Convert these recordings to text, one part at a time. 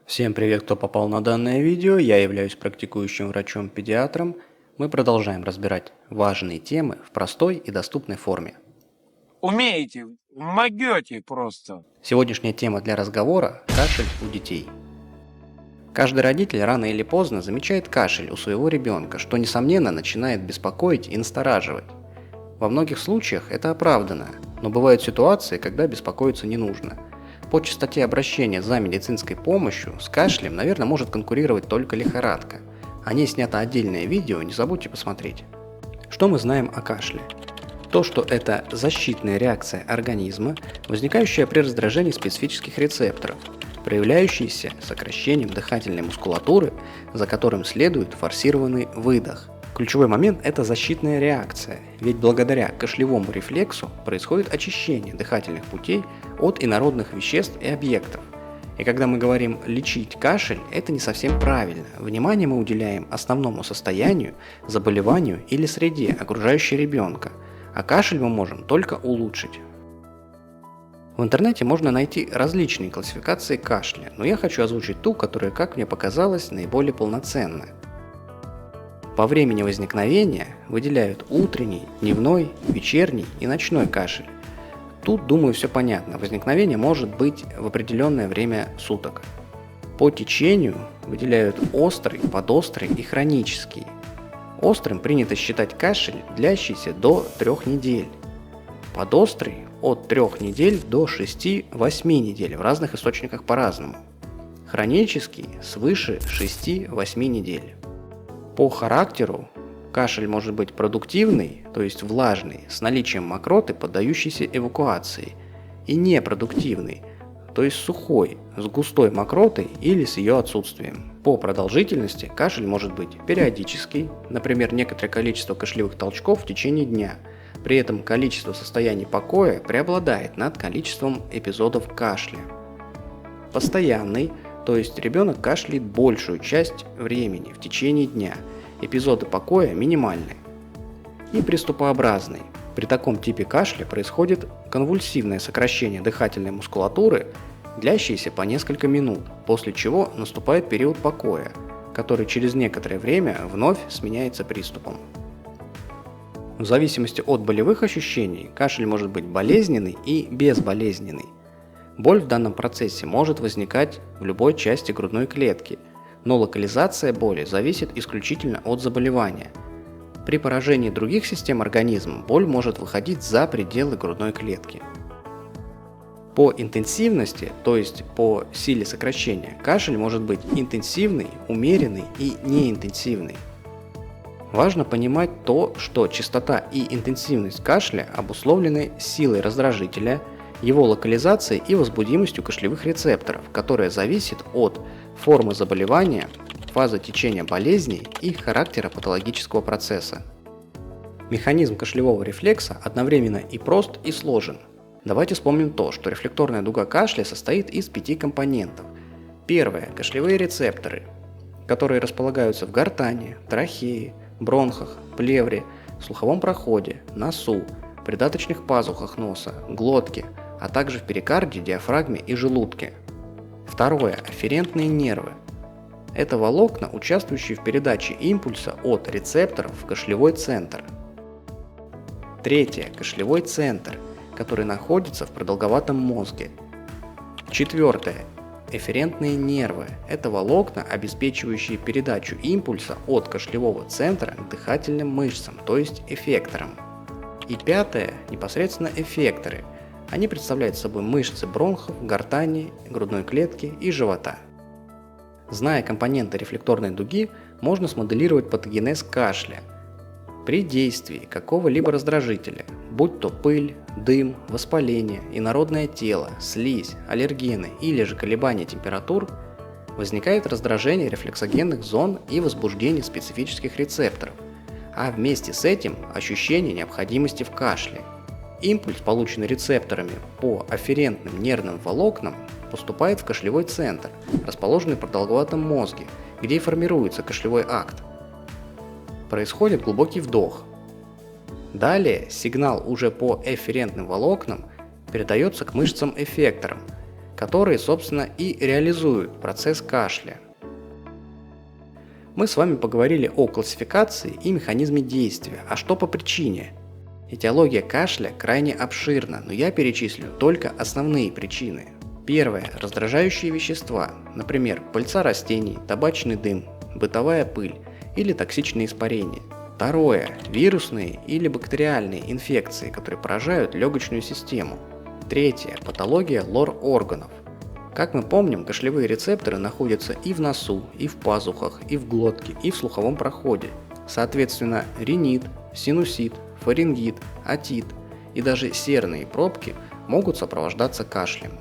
Всем привет, кто попал на данное видео. Я являюсь практикующим врачом-педиатром. Мы продолжаем разбирать важные темы в простой и доступной форме. Умеете, могете просто. Сегодняшняя тема для разговора – кашель у детей. Каждый родитель рано или поздно замечает кашель у своего ребенка, что, несомненно, начинает беспокоить и настораживать. Во многих случаях это оправдано, но бывают ситуации, когда беспокоиться не нужно. По частоте обращения за медицинской помощью с кашлем, наверное, может конкурировать только лихорадка. О ней снято отдельное видео, не забудьте посмотреть. Что мы знаем о кашле? То, что это защитная реакция организма, возникающая при раздражении специфических рецепторов, проявляющаяся сокращением дыхательной мускулатуры, за которым следует форсированный выдох. Ключевой момент – это защитная реакция, ведь благодаря кашлевому рефлексу происходит очищение дыхательных путей от инородных веществ и объектов. И когда мы говорим «лечить кашель», это не совсем правильно. Внимание мы уделяем основному состоянию, заболеванию или среде, окружающей ребенка, а кашель мы можем только улучшить. В интернете можно найти различные классификации кашля, но я хочу озвучить ту, которая, как мне показалось, наиболее полноценна. По времени возникновения выделяют утренний, дневной, вечерний и ночной кашель. Тут, думаю, все понятно. Возникновение может быть в определенное время суток. По течению выделяют острый, подострый и хронический. Острым принято считать кашель, длящийся до 3 недель. Подострый – от 3 недель до 6-8 недель, в разных источниках по-разному. Хронический – свыше 6-8 недель. По характеру кашель может быть продуктивный, то есть влажный, с наличием мокроты, поддающейся эвакуации, и непродуктивный, то есть сухой, с густой мокротой или с ее отсутствием. По продолжительности кашель может быть периодический, например, некоторое количество кашлевых толчков в течение дня, при этом количество состояний покоя преобладает над количеством эпизодов кашля. Постоянный, то есть ребенок кашляет большую часть времени в течение дня, эпизоды покоя минимальны. И приступообразный. При таком типе кашля происходит конвульсивное сокращение дыхательной мускулатуры, длящееся по несколько минут, после чего наступает период покоя, который через некоторое время вновь сменяется приступом. В зависимости от болевых ощущений кашель может быть болезненный и безболезненный. Боль в данном процессе может возникать в любой части грудной клетки, но локализация боли зависит исключительно от заболевания. При поражении других систем организма боль может выходить за пределы грудной клетки. По интенсивности, то есть по силе сокращения, кашель может быть интенсивный, умеренный и неинтенсивный. Важно понимать то, что частота и интенсивность кашля обусловлены силой раздражителя, его локализацией и возбудимостью кашлевых рецепторов, которая зависит от формы заболевания, фазы течения болезни и характера патологического процесса. Механизм кашлевого рефлекса одновременно и прост, и сложен. Давайте вспомним то, что рефлекторная дуга кашля состоит из 5 компонентов. Первое – кашлевые рецепторы, которые располагаются в гортани, трахее, бронхах, плевре, слуховом проходе, носу, придаточных пазухах носа, глотке, а также в перикарде, диафрагме и желудке. Второе – афферентные нервы. Это волокна, участвующие в передаче импульса от рецепторов в кашлевой центр. Третье – кашлевой центр, который находится в продолговатом мозге. Четвертое – эфферентные нервы. Это волокна, обеспечивающие передачу импульса от кашлевого центра к дыхательным мышцам, то есть эффекторам. И пятое – непосредственно эффекторы. Они представляют собой мышцы бронхов, гортани, грудной клетки и живота. Зная компоненты рефлекторной дуги, можно смоделировать патогенез кашля при действии какого-либо раздражителя, будь то пыль, дым, воспаление, инородное тело, слизь, аллергены или же колебания температур, возникает раздражение рефлексогенных зон и возбуждение специфических рецепторов, а вместе с этим ощущение необходимости в кашле. Импульс, полученный рецепторами по афферентным нервным волокнам, поступает в кашлевой центр, расположенный в продолговатом мозге, где и формируется кашлевой акт. Происходит глубокий вдох. Далее сигнал уже по эфферентным волокнам передается к мышцам-эффекторам, которые, собственно, и реализуют процесс кашля. Мы с вами поговорили о классификации и механизме действия, а что по причине? Этиология кашля крайне обширна, но я перечислю только основные причины. Первое. Раздражающие вещества, например, пыльца растений, табачный дым, бытовая пыль или токсичные испарения. Второе. Вирусные или бактериальные инфекции, которые поражают легочную систему. Третье. Патология лор-органов. Как мы помним, кашлевые рецепторы находятся и в носу, и в пазухах, и в глотке, и в слуховом проходе. Соответственно, ринит, синусит, фарингит, отит и даже серные пробки могут сопровождаться кашлем.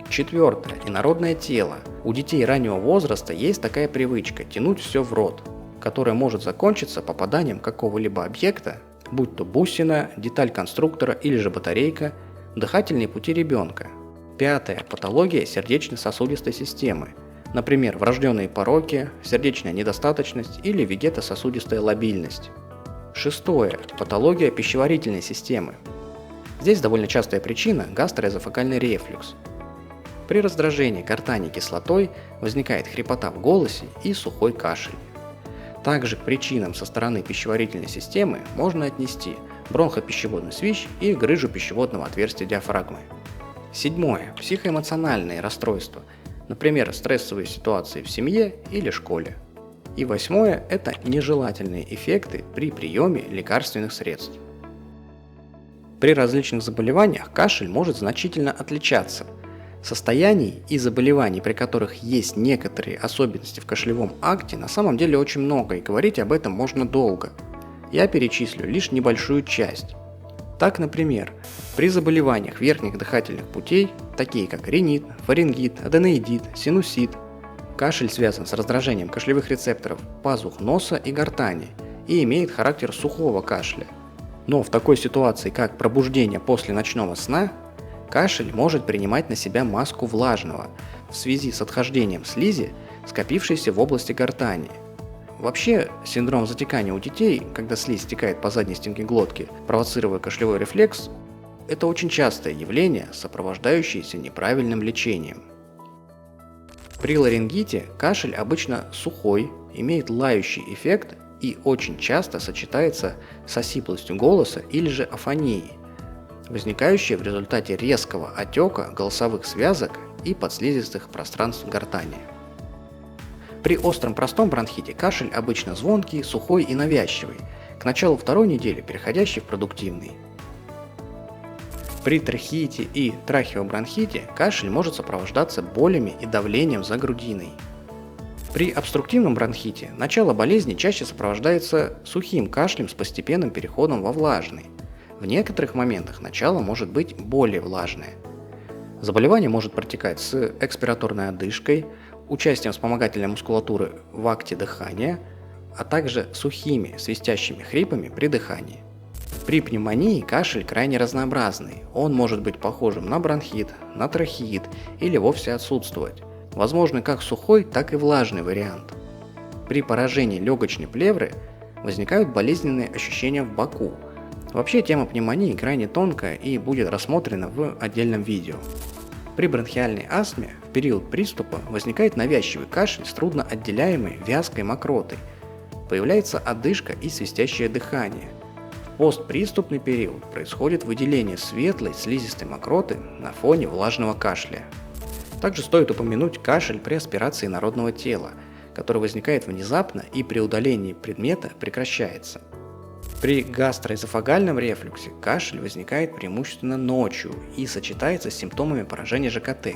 Четвертое. Инородное тело. У детей раннего возраста есть такая привычка тянуть все в рот, которая может закончиться попаданием какого-либо объекта, будь то бусина, деталь конструктора или же батарейка, в дыхательные пути ребенка. Пятое. Патология сердечно-сосудистой системы. Например, врожденные пороки, сердечная недостаточность или вегетососудистая лобильность. Шестое. Патология пищеварительной системы. Здесь довольно частая причина – гастроэзофагальный рефлюкс. При раздражении гортани кислотой возникает хрипота в голосе и сухой кашель. Также к причинам со стороны пищеварительной системы можно отнести бронхопищеводный свищ и грыжу пищеводного отверстия диафрагмы. Седьмое. Психоэмоциональные расстройства, например, стрессовые ситуации в семье или школе. И восьмое – это нежелательные эффекты при приеме лекарственных средств. При различных заболеваниях кашель может значительно отличаться. Состояний и заболеваний, при которых есть некоторые особенности в кашлевом акте, на самом деле очень много, и говорить об этом можно долго. Я перечислю лишь небольшую часть. Так, например, при заболеваниях верхних дыхательных путей, такие как ринит, фарингит, аденоидит, синусит, кашель связан с раздражением кашлевых рецепторов пазух носа и гортани и имеет характер сухого кашля. Но в такой ситуации, как пробуждение после ночного сна, кашель может принимать на себя маску влажного в связи с отхождением слизи, скопившейся в области гортани. Вообще, синдром затекания у детей, когда слизь стекает по задней стенке глотки, провоцируя кашлевой рефлекс, это очень частое явление, сопровождающееся неправильным лечением. При ларингите кашель обычно сухой, имеет лающий эффект и очень часто сочетается с осиплостью голоса или же афонией, возникающей в результате резкого отека голосовых связок и подслизистых пространств гортани. При остром простом бронхите кашель обычно звонкий, сухой и навязчивый, к началу второй недели переходящий в продуктивный. При трахеите и трахеобронхите кашель может сопровождаться болями и давлением за грудиной. При обструктивном бронхите начало болезни чаще сопровождается сухим кашлем с постепенным переходом во влажный. В некоторых моментах начало может быть более влажное. Заболевание может протекать с экспираторной одышкой, участием вспомогательной мускулатуры в акте дыхания, а также сухими свистящими хрипами при дыхании. При пневмонии кашель крайне разнообразный, он может быть похожим на бронхит, на трахеит или вовсе отсутствовать. Возможны как сухой, так и влажный вариант. При поражении легочной плевры возникают болезненные ощущения в боку. Вообще тема пневмонии крайне тонкая и будет рассмотрена в отдельном видео. При бронхиальной астме в период приступа возникает навязчивый кашель с трудно отделяемой вязкой мокротой. Появляется одышка и свистящее дыхание. В постприступный период происходит выделение светлой слизистой мокроты на фоне влажного кашля. Также стоит упомянуть кашель при аспирации инородного тела, который возникает внезапно и при удалении предмета прекращается. При гастроэзофагальном рефлюксе кашель возникает преимущественно ночью и сочетается с симптомами поражения ЖКТ,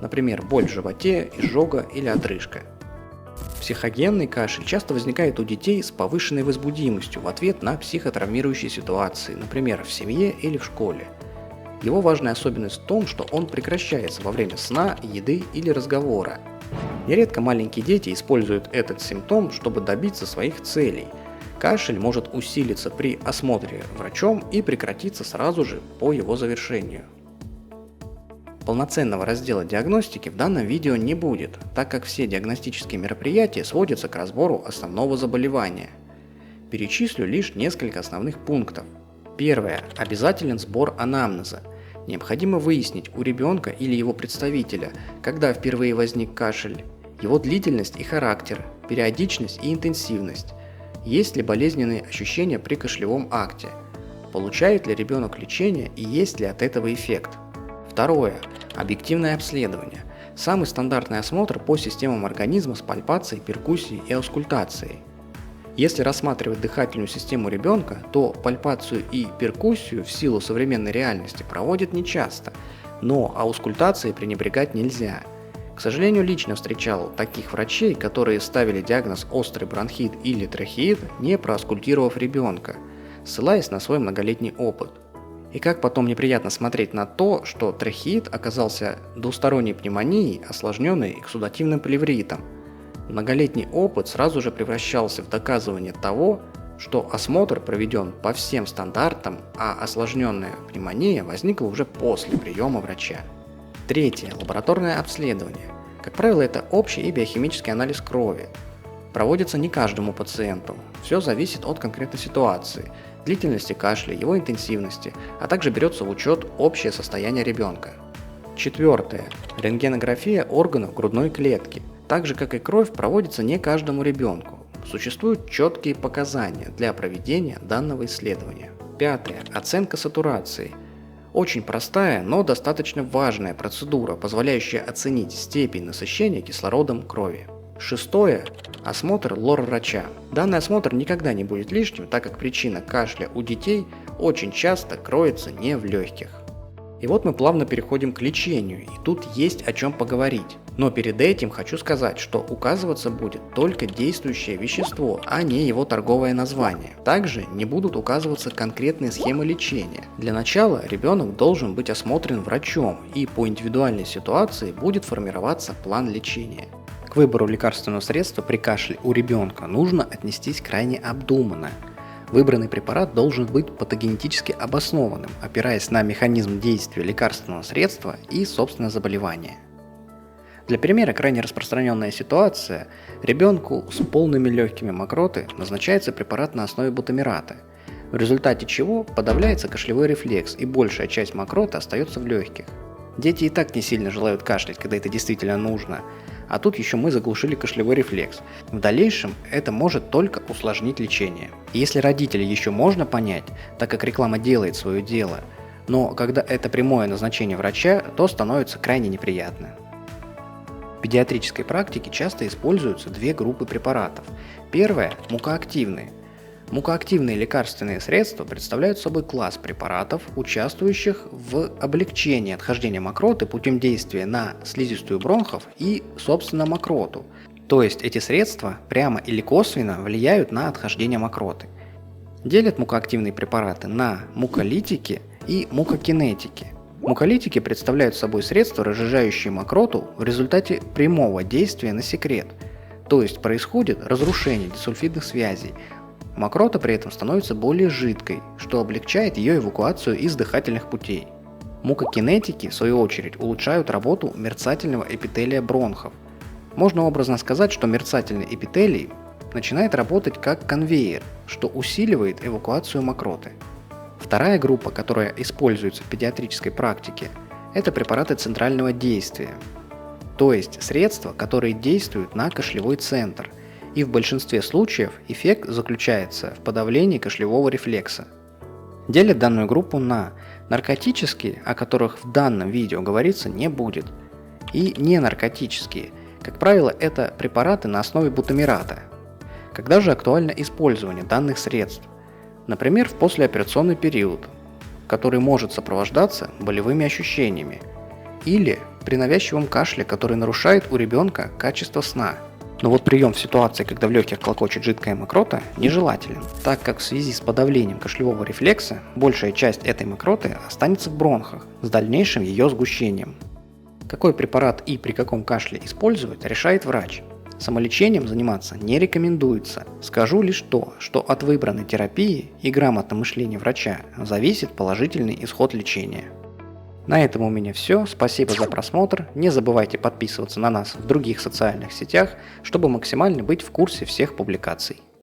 например, боль в животе, изжога или отрыжка. Психогенный кашель часто возникает у детей с повышенной возбудимостью в ответ на психотравмирующие ситуации, например, в семье или в школе. Его важная особенность в том, что он прекращается во время сна, еды или разговора. Нередко маленькие дети используют этот симптом, чтобы добиться своих целей. Кашель может усилиться при осмотре врачом и прекратиться сразу же по его завершению. Полноценного раздела диагностики в данном видео не будет, так как все диагностические мероприятия сводятся к разбору основного заболевания. Перечислю лишь несколько основных пунктов. Первое. Обязателен сбор анамнеза. Необходимо выяснить у ребенка или его представителя, когда впервые возник кашель, его длительность и характер, периодичность и интенсивность, есть ли болезненные ощущения при кашлевом акте, получает ли ребенок лечение и есть ли от этого эффект. Второе. Объективное обследование. Самый стандартный осмотр по системам организма с пальпацией, перкуссией и аускультацией. Если рассматривать дыхательную систему ребенка, то пальпацию и перкуссию в силу современной реальности проводят нечасто, но аускультацией пренебрегать нельзя. К сожалению, лично встречал таких врачей, которые ставили диагноз острый бронхит или трахеит, не проаскультировав ребенка, ссылаясь на свой многолетний опыт. И как потом неприятно смотреть на то, что трахеит оказался двусторонней пневмонией, осложненной эксудативным плевритом. Многолетний опыт сразу же превращался в доказывание того, что осмотр проведен по всем стандартам, а осложненная пневмония возникла уже после приема врача. Третье. Лабораторное обследование. Как правило, это общий и биохимический анализ крови. Проводится не каждому пациенту. Все зависит от конкретной ситуации, длительности кашля, его интенсивности, а также берется в учет общее состояние ребенка. Четвертое. Рентгенография органов грудной клетки. Так же, как и кровь, проводится не каждому ребенку. Существуют четкие показания для проведения данного исследования. Пятое. Оценка сатурации. Очень простая, но достаточно важная процедура, позволяющая оценить степень насыщения кислородом крови. Шестое. Осмотр лор-врача. Данный осмотр никогда не будет лишним, так как причина кашля у детей очень часто кроется не в легких. И вот мы плавно переходим к лечению, и тут есть о чем поговорить. Но перед этим хочу сказать, что указываться будет только действующее вещество, а не его торговое название. Также не будут указываться конкретные схемы лечения. Для начала ребенок должен быть осмотрен врачом, и по индивидуальной ситуации будет формироваться план лечения. К выбору лекарственного средства при кашле у ребенка нужно отнестись крайне обдуманно. Выбранный препарат должен быть патогенетически обоснованным, опираясь на механизм действия лекарственного средства и собственное заболевание. Для примера крайне распространенная ситуация: ребенку с полными легкими мокроты назначается препарат на основе бутамирата, в результате чего подавляется кашлевой рефлекс и большая часть мокроты остается в легких. Дети и так не сильно желают кашлять, когда это действительно нужно, а тут еще мы заглушили кашлевой рефлекс. В дальнейшем это может только усложнить лечение. И если родителей еще можно понять, так как реклама делает свое дело, но когда это прямое назначение врача, то становится крайне неприятно. В педиатрической практике часто используются две группы препаратов. Первая – мукоактивные. Мукоактивные лекарственные средства представляют собой класс препаратов, участвующих в облегчении отхождения мокроты путем действия на слизистую бронхов и, собственно, мокроту. То есть эти средства прямо или косвенно влияют на отхождение мокроты. Делят мукоактивные препараты на муколитики и мукокинетики. Муколитики представляют собой средства, разжижающие мокроту в результате прямого действия на секрет, то есть происходит разрушение дисульфидных связей. Мокрота при этом становится более жидкой, что облегчает ее эвакуацию из дыхательных путей. Мукокинетики, в свою очередь, улучшают работу мерцательного эпителия бронхов. Можно образно сказать, что мерцательный эпителий начинает работать как конвейер, что усиливает эвакуацию мокроты. Вторая группа, которая используется в педиатрической практике, это препараты центрального действия, то есть средства, которые действуют на кашлевой центр, и в большинстве случаев эффект заключается в подавлении кашлевого рефлекса. Делят данную группу на наркотические, о которых в данном видео говориться не будет, и ненаркотические. Как правило, это препараты на основе бутамирата. Когда же актуально использование данных средств? Например, в послеоперационный период, который может сопровождаться болевыми ощущениями, или при навязчивом кашле, который нарушает у ребенка качество сна. Но вот прием в ситуации, когда в легких клокочет жидкая мокрота, нежелателен, так как в связи с подавлением кашлевого рефлекса большая часть этой мокроты останется в бронхах с дальнейшим ее сгущением. Какой препарат и при каком кашле использовать, решает врач. Самолечением заниматься не рекомендуется. Скажу лишь то, что от выбранной терапии и грамотного мышления врача зависит положительный исход лечения. На этом у меня все. Спасибо за просмотр. Не забывайте подписываться на нас в других социальных сетях, чтобы максимально быть в курсе всех публикаций.